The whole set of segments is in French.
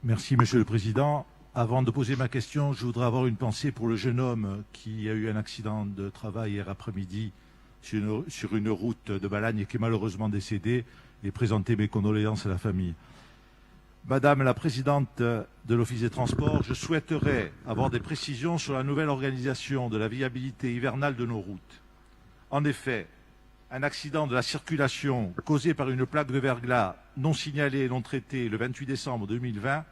Merci, Monsieur le Président. Avant de poser ma question, je voudrais avoir une pensée pour le jeune homme qui a eu un accident de travail hier après-midi sur une route de Balagne et qui est malheureusement décédé, et présenter mes condoléances à la famille. Madame la Présidente de l'Office des Transports, je souhaiterais avoir des précisions sur la nouvelle organisation de la viabilité hivernale de nos routes. En effet, un accident de la circulation causé par une plaque de verglas non signalée et non traitée le 28 décembre 2020,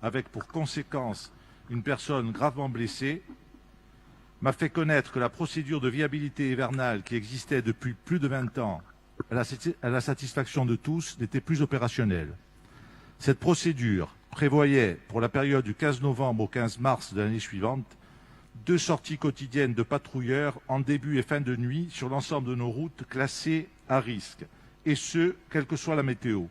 avec pour conséquence une personne gravement blessée, m'a fait connaître que la procédure de viabilité hivernale qui existait depuis plus de 20 ans à la satisfaction de tous n'était plus opérationnelle. Cette procédure prévoyait, pour la période du 15 novembre au 15 mars de l'année suivante, 2 sorties quotidiennes de patrouilleurs en début et fin de nuit sur l'ensemble de nos routes classées à risque, et ce, quelle que soit la météo.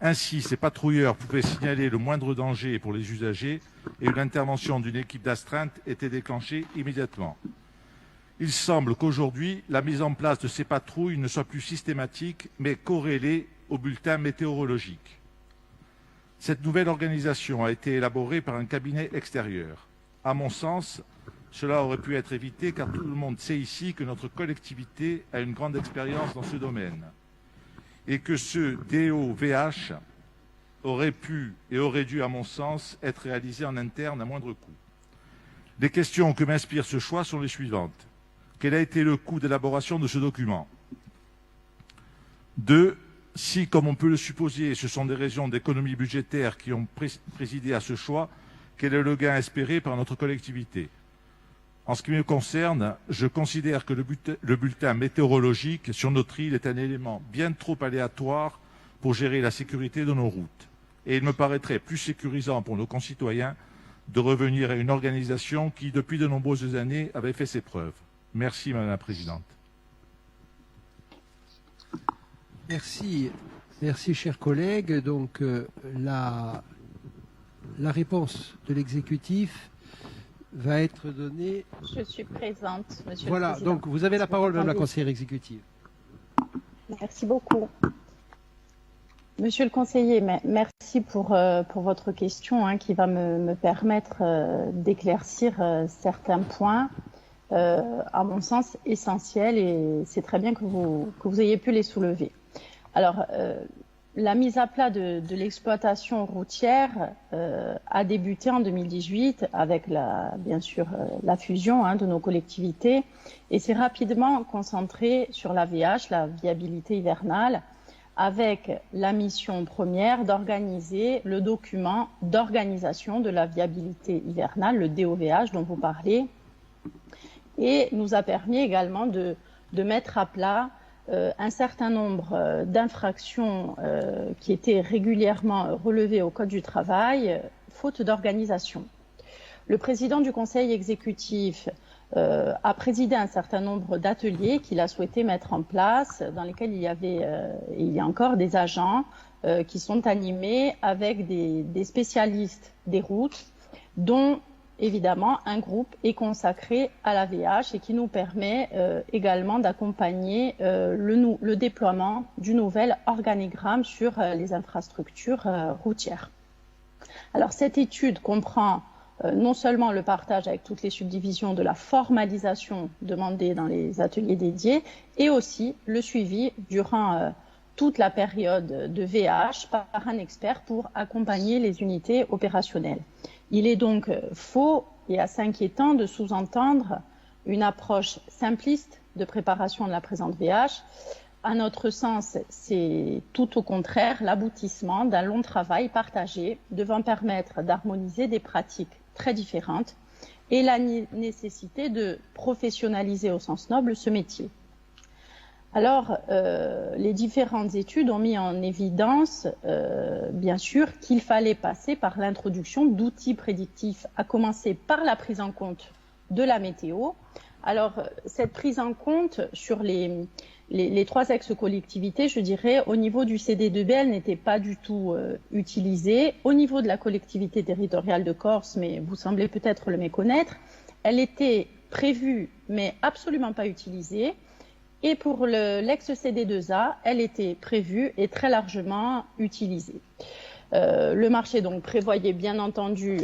Ainsi, ces patrouilleurs pouvaient signaler le moindre danger pour les usagers et une intervention d'une équipe d'astreinte était déclenchée immédiatement. Il semble qu'aujourd'hui, la mise en place de ces patrouilles ne soit plus systématique, mais corrélée au bulletin météorologique. Cette nouvelle organisation a été élaborée par un cabinet extérieur. À mon sens, cela aurait pu être évité car tout le monde sait ici que notre collectivité a une grande expérience dans ce domaine et que ce DOVH aurait pu et aurait dû, à mon sens, être réalisé en interne à moindre coût. Les questions que m'inspire ce choix sont les suivantes. Quel a été le coût d'élaboration de ce document? 2. Si, comme on peut le supposer, ce sont des raisons d'économie budgétaire qui ont présidé à ce choix, quel est le gain espéré par notre collectivité? En ce qui me concerne, je considère que le bulletin météorologique sur notre île est un élément bien trop aléatoire pour gérer la sécurité de nos routes. Et il me paraîtrait plus sécurisant pour nos concitoyens de revenir à une organisation qui, depuis de nombreuses années, avait fait ses preuves. Merci, Madame la Présidente. Merci, chers collègues. Donc, la réponse de l'exécutif va être donnée. Je suis présente, Monsieur le Président. Voilà, donc vous avez la parole, Madame la conseillère exécutive. Merci beaucoup. Monsieur le conseiller, merci pour votre question qui va me permettre d'éclaircir certains points, à mon sens, essentiels, et c'est très bien que vous ayez pu les soulever. Alors, la mise à plat de l'exploitation routière a débuté en 2018 avec bien sûr la fusion de nos collectivités et s'est rapidement concentrée sur la VH, la viabilité hivernale, avec la mission première d'organiser le document d'organisation de la viabilité hivernale, le DOVH dont vous parlez, et nous a permis également de mettre à plat un certain nombre d'infractions qui étaient régulièrement relevées au Code du travail, faute d'organisation. Le président du Conseil exécutif a présidé un certain nombre d'ateliers qu'il a souhaité mettre en place, dans lesquels il y a encore des agents qui sont animés avec des spécialistes des routes, dont évidemment, un groupe est consacré à la VH et qui nous permet également d'accompagner le déploiement du nouvel organigramme sur les infrastructures routières. Alors, cette étude comprend non seulement le partage avec toutes les subdivisions de la formalisation demandée dans les ateliers dédiés, et aussi le suivi durant toute la période de VH par un expert pour accompagner les unités opérationnelles. Il est donc faux et assez inquiétant de sous-entendre une approche simpliste de préparation de la présente VH. À notre sens, c'est tout au contraire l'aboutissement d'un long travail partagé devant permettre d'harmoniser des pratiques très différentes et la nécessité de professionnaliser au sens noble ce métier. Alors, les différentes études ont mis en évidence, bien sûr, qu'il fallait passer par l'introduction d'outils prédictifs, à commencer par la prise en compte de la météo. Alors, cette prise en compte sur les 3 ex-collectivités, je dirais, au niveau du CD2B, elle n'était pas du tout utilisée. Au niveau de la collectivité territoriale de Corse, mais vous semblez peut-être le méconnaître, elle était prévue, mais absolument pas utilisée. Et pour l'ex-CD2A, elle était prévue et très largement utilisée. Le marché donc prévoyait bien entendu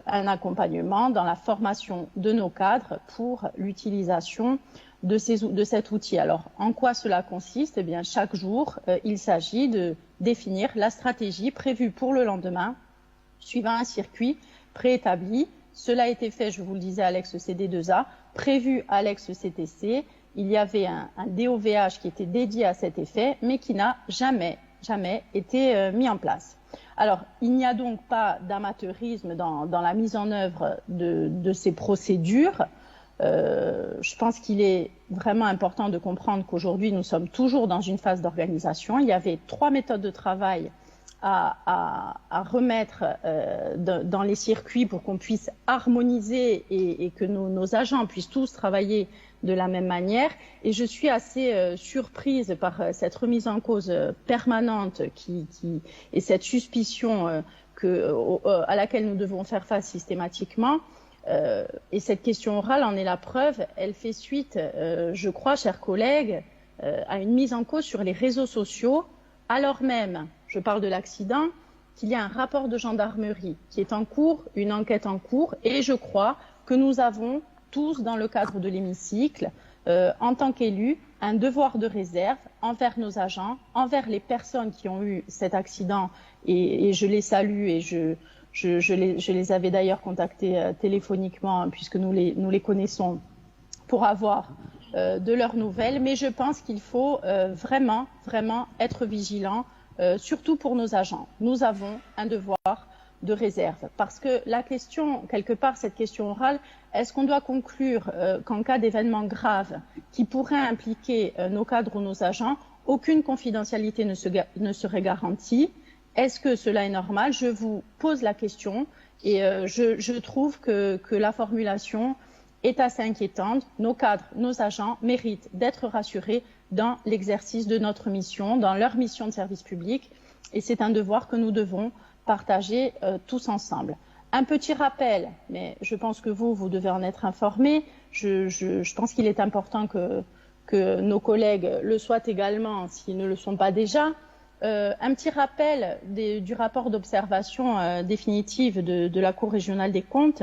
un accompagnement dans la formation de nos cadres pour l'utilisation de cet outil. Alors, en quoi cela consiste? Eh bien, chaque jour, il s'agit de définir la stratégie prévue pour le lendemain, suivant un circuit préétabli. Cela a été fait, je vous le disais, à l'ex-CD2A, prévu à l'ex-CTC. Il y avait un DOVH qui était dédié à cet effet, mais qui n'a jamais été mis en place. Alors, il n'y a donc pas d'amateurisme dans la mise en œuvre de ces procédures. Je pense qu'il est vraiment important de comprendre qu'aujourd'hui, nous sommes toujours dans une phase d'organisation. Il y avait 3 méthodes de travail à remettre dans les circuits pour qu'on puisse harmoniser et que nos agents puissent tous travailler de la même manière. Et je suis assez surprise par cette remise en cause permanente et cette suspicion à laquelle nous devons faire face systématiquement. Et cette question orale en est la preuve. Elle fait suite, je crois, chers collègues, à une mise en cause sur les réseaux sociaux, alors même, je parle de l'accident, qu'il y a un rapport de gendarmerie qui est en cours, une enquête en cours, et je crois que nous avons tous, dans le cadre de l'hémicycle, en tant qu'élus, un devoir de réserve envers nos agents, envers les personnes qui ont eu cet accident, et je les salue et je les avais d'ailleurs contactés téléphoniquement puisque nous les connaissons pour avoir de leurs nouvelles. Mais je pense qu'il faut vraiment être vigilant, surtout pour nos agents. Nous avons un devoir de réserve parce que la question, quelque part, cette question orale, est-ce qu'on doit conclure qu'en cas d'événement grave qui pourrait impliquer nos cadres ou nos agents, aucune confidentialité ne serait garantie? Est-ce que cela est normal? Je vous pose la question et je trouve que la formulation est assez inquiétante. Nos cadres, nos agents méritent d'être rassurés dans l'exercice de notre mission, dans leur mission de service public. Et c'est un devoir que nous devons partager tous ensemble. Un petit rappel, mais je pense que vous devez en être informés. Je pense qu'il est important que nos collègues le soient également s'ils ne le sont pas déjà. Un petit rappel du rapport d'observation définitive de la Cour régionale des comptes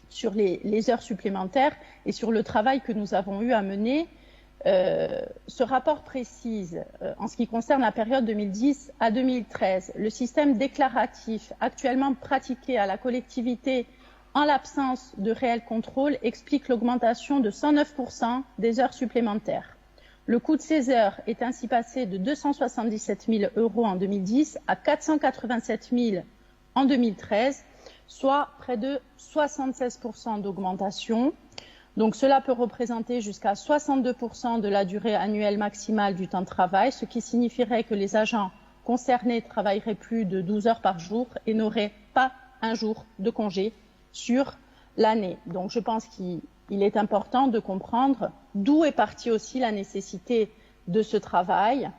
sur les heures supplémentaires et sur le travail que nous avons eu à mener. Ce rapport précise, en ce qui concerne la période 2010 à 2013, le système déclaratif actuellement pratiqué à la collectivité en l'absence de réel contrôle explique l'augmentation de 109% des heures supplémentaires. Le coût de ces heures est ainsi passé de 277 000 € en 2010 à 487 000 en 2013, soit près de 76% d'augmentation. Donc cela peut représenter jusqu'à 62% de la durée annuelle maximale du temps de travail, ce qui signifierait que les agents concernés travailleraient plus de 12 heures par jour et n'auraient pas un jour de congé sur l'année. Donc je pense qu'il est important de comprendre d'où est partie aussi la nécessité de ce travail.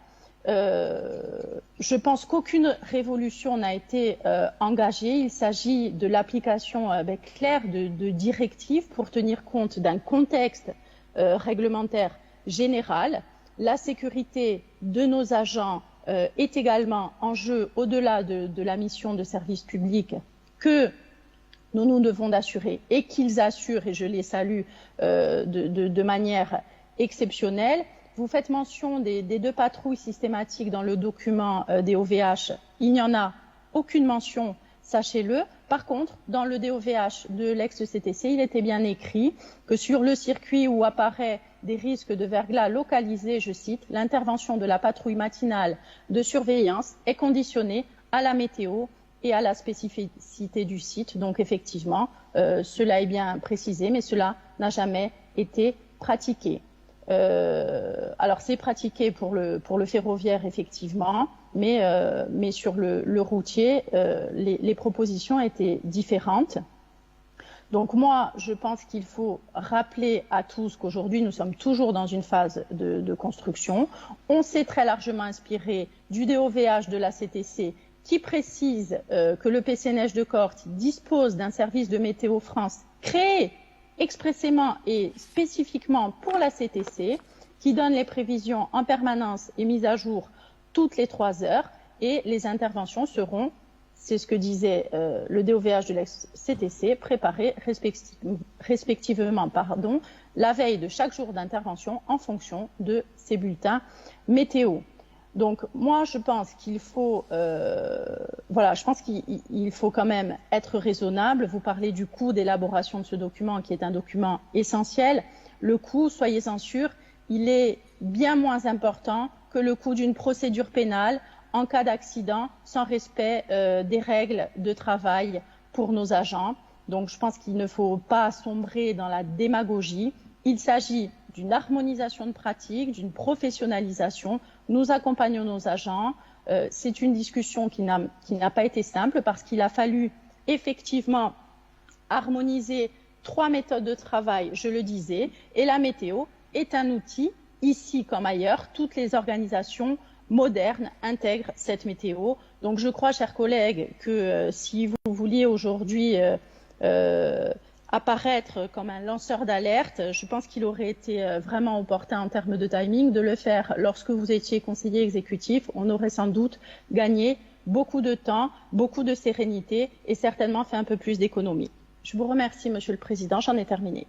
Je pense qu'aucune révolution n'a été engagée. Il s'agit de l'application claire de directives pour tenir compte d'un contexte réglementaire général. La sécurité de nos agents est également en jeu au-delà de la mission de service public que nous devons d'assurer et qu'ils assurent, et je les salue de manière exceptionnelle. Vous faites mention des 2 patrouilles systématiques dans le document des OVH. Il n'y en a aucune mention, sachez-le. Par contre, dans le DOVH de l'ex-CTC, il était bien écrit que sur le circuit où apparaît des risques de verglas localisés, je cite, l'intervention de la patrouille matinale de surveillance est conditionnée à la météo et à la spécificité du site. Donc effectivement, cela est bien précisé, mais cela n'a jamais été pratiqué. Alors c'est pratiqué pour le ferroviaire effectivement, mais sur le routier, les propositions étaient différentes. Donc moi, je pense qu'il faut rappeler à tous qu'aujourd'hui, nous sommes toujours dans une phase de construction. On s'est très largement inspiré du DOVH de la CTC qui précise que le PCNH de Corte dispose d'un service de Météo France créé expressément et spécifiquement pour la CTC, qui donne les prévisions en permanence et mises à jour toutes les 3 heures, et les interventions seront c'est ce que disait le DOVH de l'ex-CTC, préparer respectivement la veille de chaque jour d'intervention en fonction de ces bulletins météo. Donc moi je pense qu'il faut qu'il faut quand même être raisonnable. Vous parlez du coût d'élaboration de ce document qui est un document essentiel. Le coût, soyez-en sûrs, il est bien moins important que le coût d'une procédure pénale en cas d'accident sans respect des règles de travail pour nos agents. Donc je pense qu'il ne faut pas sombrer dans la démagogie. Il s'agit d'une harmonisation de pratiques, d'une professionnalisation. Nous accompagnons nos agents. C'est une discussion qui n'a pas été simple parce qu'il a fallu effectivement harmoniser 3 méthodes de travail, je le disais, et la météo est un outil, ici comme ailleurs. Toutes les organisations modernes intègrent cette météo. Donc je crois, chers collègues, que si vous vouliez aujourd'hui apparaître comme un lanceur d'alerte, je pense qu'il aurait été vraiment opportun en termes de timing de le faire lorsque vous étiez conseiller exécutif. On aurait sans doute gagné beaucoup de temps, beaucoup de sérénité et certainement fait un peu plus d'économie. Je vous remercie, Monsieur le Président. J'en ai terminé.